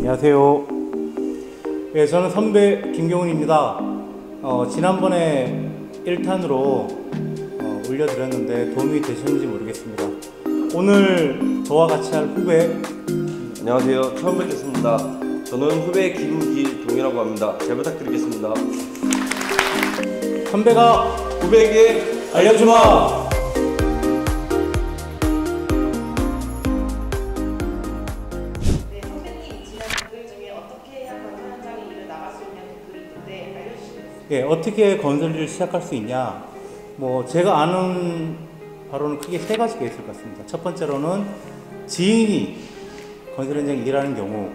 안녕하세요. 네, 저는 선배 김경훈입니다. 지난번에 1탄으로 올려드렸는데 도움이 되셨는지 모르겠습니다. 오늘 저와 같이 할 후배, 안녕하세요. 처음 뵙겠습니다. 저는 후배 김길동이라고 합니다. 잘 부탁드리겠습니다. 선배가 후배에게 알려주마! 네, 선배님 지난 댓글 중에 어떻게 해야 건설 현장에 일을 나갈 수 있냐는 댓글이 있는데 알려주시겠어요? 예, 어떻게 건설 일을 시작할 수 있냐? 제가 아는 바로는 크게 세 가지가 있을 것 같습니다. 첫 번째로는 지인이 건설 현장에 일하는 경우,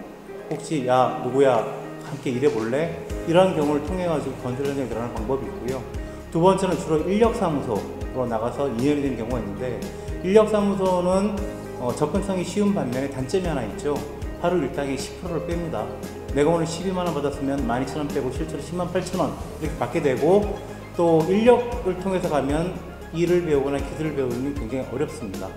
혹시 야 누구야 함께 일해볼래? 이런 경우를 통해 가지고 건설 현장에 들어가는 방법이 있고요. 두 번째는 주로 인력사무소로 나가서 인연이 되는 경우가 있는데, 인력사무소는 접근성이 쉬운 반면에 단점이 하나 있죠. 하루 일당의 10%를 뺍니다. 내가 오늘 12만 원 받았으면 12,000원 빼고 실제로 108,000원 이렇게 받게 되고, 또 인력을 통해서 가면 일을 배우거나 기술을 배우는 게 굉장히 어렵습니다.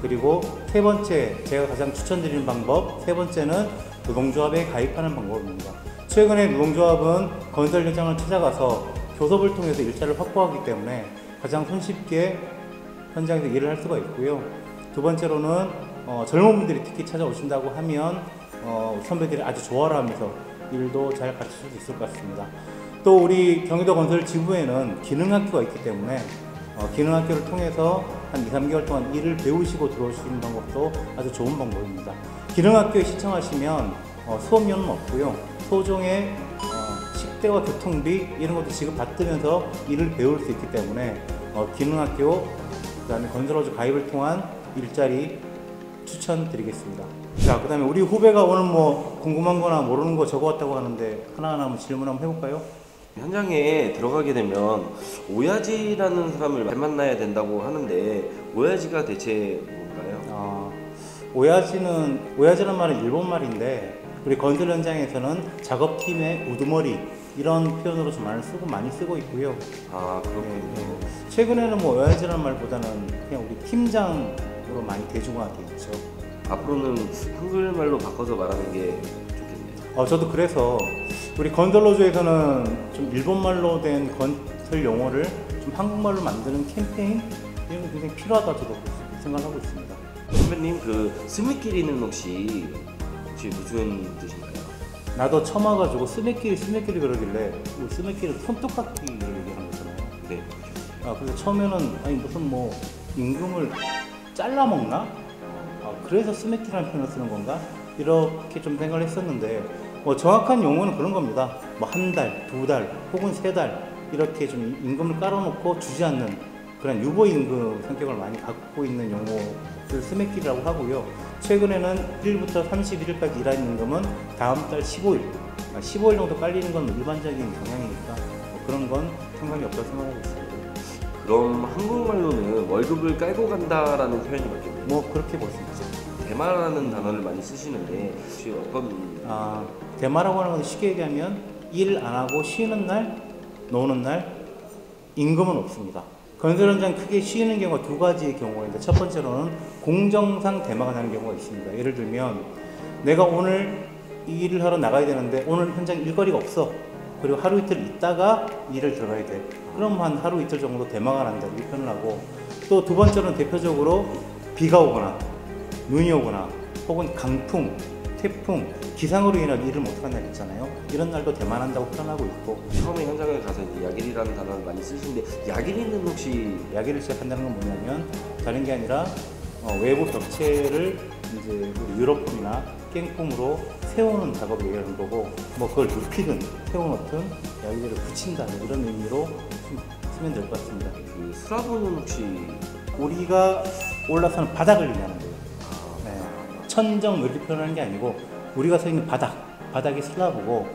그리고 세 번째, 제가 가장 추천드리는 방법, 세 번째는 노동조합에 가입하는 방법입니다. 최근에 노동조합은 건설 현장을 찾아가서 교섭을 통해서 일자리를 확보하기 때문에 가장 손쉽게 현장에서 일을 할 수가 있고요. 두 번째로는 젊은 분들이 특히 찾아오신다고 하면 선배들이 아주 좋아를 하면서 일도 잘 가르칠 수 있을 것 같습니다. 또 우리 경기도 건설 지부에는 기능학교가 있기 때문에 기능학교를 통해서 한 2, 3개월 동안 일을 배우시고 들어오시는 방법도 아주 좋은 방법입니다. 기능학교에 신청하시면 수업료는 없고요. 소정의 식대와 교통비 이런 것도 지급받으면서 일을 배울 수 있기 때문에 기능학교, 그 다음에 건설업체 가입을 통한 일자리 추천드리겠습니다. 자, 그 다음에 우리 후배가 오늘 궁금한 거나 모르는 거 적어왔다고 하는데 하나하나 한번 질문 한번 해볼까요? 현장에 들어가게 되면 오야지라는 사람을 잘 만나야 된다고 하는데 오야지가 대체 뭔가요? 오야지란 말은 일본 말인데, 우리 건설 현장에서는 작업팀의 우두머리 이런 표현으로 좀 많이 쓰고 있고요. 아, 그렇군요. 네. 최근에는 오야지라는 말보다는 그냥 우리 팀장으로 많이 대중화되어 있죠. 앞으로는 한글말로 바꿔서 말하는 게 좋겠네요. 저도 그래서 우리 건설노조에서는 좀 일본말로 된 건설 용어를 좀 한국말로 만드는 캠페인 이런 게 굉장히 필요하다 저도 생각하고 있습니다. 선배님, 그 스미끼리는 혹시 무슨 뜻인가요? 나도 처음 와가지고 스매끼리 그러길래, 우리 스매끼리 손톱깎이를 얘기하는 거잖아요. 네. 그래서 처음에는 아니 무슨 임금을 잘라 먹나? 그래서 스매끼라는 표현을 쓰는 건가? 이렇게 좀 생각을 했었는데, 정확한 용어는 그런 겁니다. 한 달, 두 달, 혹은 세 달 이렇게 좀 임금을 깔아놓고 주지 않는 그런 유보임금 성격을 많이 갖고 있는 용어를 스매끼라고 하고요. 최근에는 1일부터 31일까지 일하는 임금은 다음 달 15일 정도 깔리는 건 일반적인 경향이니까 그런 건 상관이 없다고 생각하고 있습니다. 그럼 한국말로는 월급을 깔고 간다라는 표현이 맞겠네요. 그렇게 볼 수 있죠. 대마라는 단어를 많이 쓰시는데 혹시 어떤 대마라고 하는 건 쉽게 얘기하면 일 안 하고 쉬는 날, 노는 날 임금은 없습니다. 건설 현장 크게 쉬는 경우가 두 가지의 경우가 있는데, 첫 번째로는 공정상 대마가 나는 경우가 있습니다. 예를 들면 내가 오늘 이 일을 하러 나가야 되는데 오늘 현장 일거리가 없어. 그리고 하루 이틀 있다가 일을 들어가야 돼. 그럼 한 하루 이틀 정도 대마가 난다 이렇게 표현을 하고, 또 두 번째로는 대표적으로 비가 오거나 눈이 오거나 혹은 강풍, 태풍, 기상으로 인한 일을 못하는 날 있잖아요. 이런 날도 대만한다고 표현하고 있고, 처음에 현장에 가서 이제 야길이라는 단어를 많이 쓰시는데 야길이는 혹시 야기를 시작한다는 건 뭐냐면 다른 게 아니라 외부 벽체를 이제 우리 유럽풍이나 깽풍으로 세우는 작업을 얘기하는 거고, 그걸 눕히든 세워놓든 야기를 붙인다 이런 의미로 쓰면 될 것 같습니다. 그 스라브는 혹시 우리가 올라서는 바닥을 얘기하는 거예요. 네. 천정 이렇게 표현하는 게 아니고 우리가 서 있는 바닥이 슬라브고,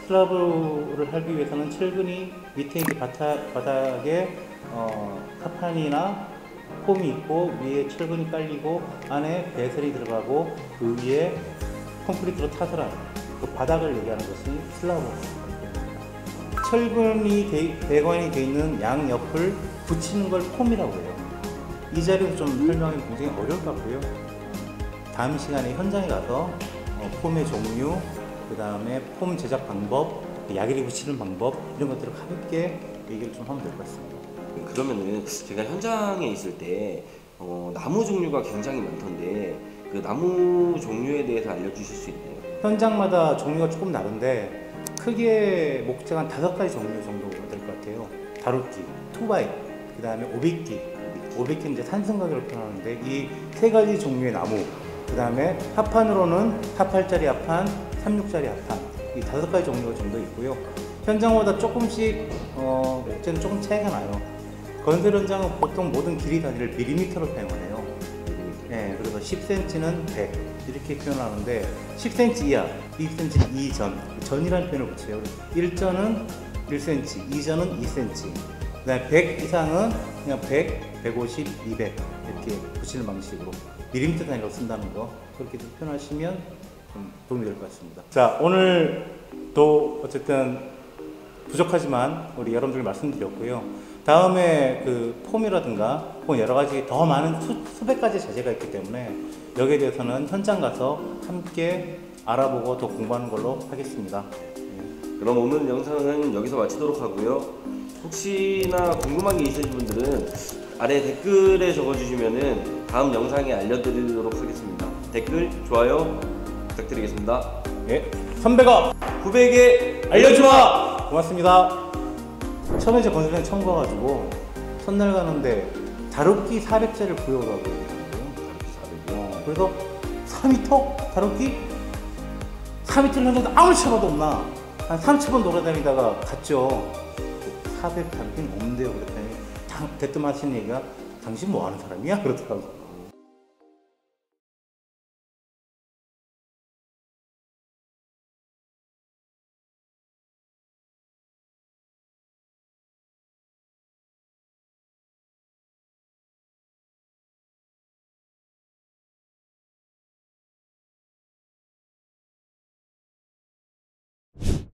슬라브를 하기 위해서는 철근이 밑에 이제 바닥에 카판이나 폼이 있고 위에 철근이 깔리고 안에 배설이 들어가고 그 위에 콘크리트로 타설한 그 바닥을 얘기하는 것이 슬라브입니다. 철근이 배관이 되어 있는 양옆을 붙이는 걸 폼이라고 해요. 이 자리에서 좀 설명하기 굉장히 어려울 것 같고요. 다음 시간에 현장에 가서 폼의 종류, 그 다음에 폼 제작 방법, 야기를 붙이는 방법 이런 것들을 가볍게 얘기를 좀 하면 될 것 같습니다. 그러면은 제가 현장에 있을 때 나무 종류가 굉장히 많던데 그 나무 종류에 대해서 알려주실 수 있나요? 현장마다 종류가 조금 다른데 크게 목재가 한 5가지 종류 정도 될 것 같아요. 다루기, 투바이, 그 다음에 오백기. 오백기는 이제 산승각으로 표현하는데 이 3가지 종류의 나무, 그 다음에 합판으로는 합8짜리 합판, 36짜리 합판 이 5가지 종류가 정도 있고요. 현장마다 조금씩 목재는 조금 차이가 나요. 건설 현장은 보통 모든 길이 단위를 밀리미터로 사용하네요. 네, 그래서 10cm는 100 이렇게 표현하는데 10cm 이하, 20cm 이전, 전이라는 표현을 붙여요. 1전은 1cm, 2전은 2cm, 그다음에 100 이상은 그냥 100, 150, 200 이렇게 붙이는 방식으로 밀리미터 단위로 쓴다는 거 그렇게 표현하시면 좀 도움이 될 것 같습니다. 자, 오늘도 어쨌든 부족하지만 우리 여러분들 말씀드렸고요. 다음에 그 폼이라든가 혹은 여러 가지 더 많은 수백 가지 자재가 있기 때문에 여기에 대해서는 현장 가서 함께 알아보고 더 공부하는 걸로 하겠습니다. 그럼 오늘 영상은 여기서 마치도록 하고요. 혹시나 궁금한 게 있으신 분들은 아래 댓글에 적어주시면은 다음 영상에 알려드리도록 하겠습니다. 댓글, 좋아요 부탁드리겠습니다. 예, 선배가 후배에게 알려주마! 고맙습니다. 처음에 제 건설장 처음 가가지고 첫날 가는데 다루기 400짜리를 구역을 하고 있더라고요. 그래서 4m 다루기? 4m를 현장도 아무리 쳐봐도 없나? 한 30번 돌아다니다가 갔죠. 400 다루기는 없는데요. 그랬더니 대뜸 하시는 얘기가 당신 뭐 하는 사람이야? 그러더라고.